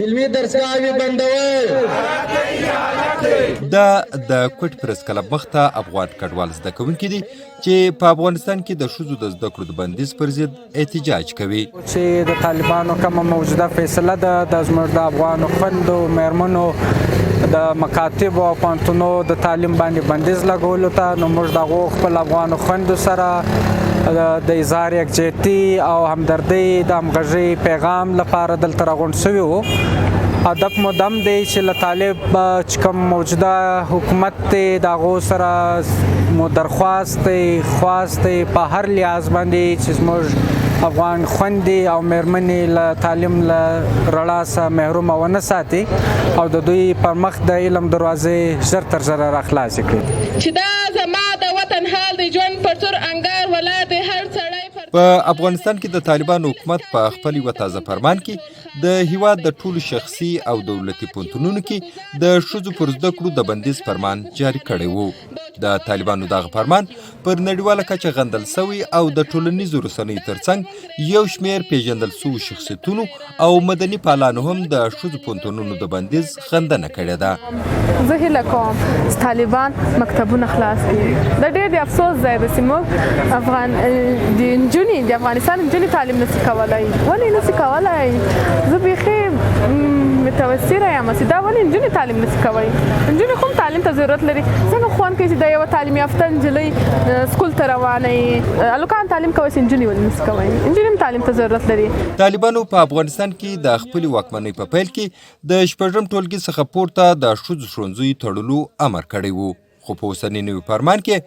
علمي درسګاوې بندول. دا د کوټ پرس کلب مخته افغان کډوال زده کوونکي دي چې په افغانستان کې د ښځو د زده کړو د بندیز پر ضد احتجاج کوي. چې د طالبانو کومه موجوده فیصله ده د زموږ د افغانو خویندو میرمنو د مکاتبو او پوهنتونو د تعلیم باندې بندیز لګولو ته، نو موږ د هغو خپل افغانو خویندو سره د اظهار یکجهتي او همدردۍ د همغږۍ پیغام لپاره دلته راغونډ سوي وو. هدف مو دم دی چې له طالب چې کوم موجوده حکومت دی د هغو سره مو درخواست دی په هر لحاظ باندې چې زموږ افغان خویندې او میرمنې له تعلیم له رڼا څخه محرومه ونه ساتي او د دوی پر مخ د علم دروازې ژر تر ژره راخلاصې کړي. چې دا زما د وطن حال دی، ژوند پر تور انګار ولاړ دی هر سړی. په افغانستان کې د طالبانو حکومت په خپل یوه تازه فرمان کې د هیواد د ټولو شخصي او دولتي پوهنتونونو کې د ښځو پر زده کړو د بندیز فرمان جاري کړی و. د طالبانو دغه فرمان پر نړیواله کچه غندل سوی او د ټولنیزو رسنیو ترڅنګ یو شمېر پیژندل سوي شخصیتونو او مدني پالانو هم د ښځو پوهنتونونو د بندیز غندنه کړې ده. زه هیله کوم چې طالبان مکتبونه خلاص کړي. د ډېر د افسوس ځای ده چې موږ د افغانستان نجونې تعلیم نشي کولی. ولې نشي کولی؟ زه بیخي متوسره یم چې دا ولې نجونې تعلیم نشي کولی. نجونې خو تعلیم ته ضرورت لري. څنګه خوند کوي چې د یوه تعلیم یافته نجلۍ سکول ته روانه وي. هلکان تعلیم کوی چې نجونې ولې نشي کولی؟ نجونې هم تعلیم ته ضرورت لري. طالبانو په افغانستان کې د خپلې واکمنۍ په پیل کې د شپږم ټولګي څخه پورته د ښځو ښوونځیو تړلو امر کړی و، خو په اوسني نوي فرمان کې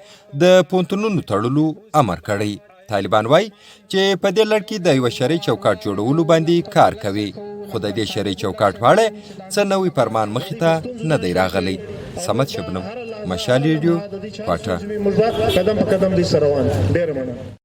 د پوهنتونونو تړلو امر کړی. طالبان وایي چې په دې لړ کې د یوه شرعي چوکاټ جوړولو باندې کار کوي، خو د دې شرعي چوکاټ په اړه څه نوی فرمان مخې ته نه دی راغلی. صمد شبنم، مشال ریډیو، کوټه. قدم په قدم دې سره روان. ډېر مننه.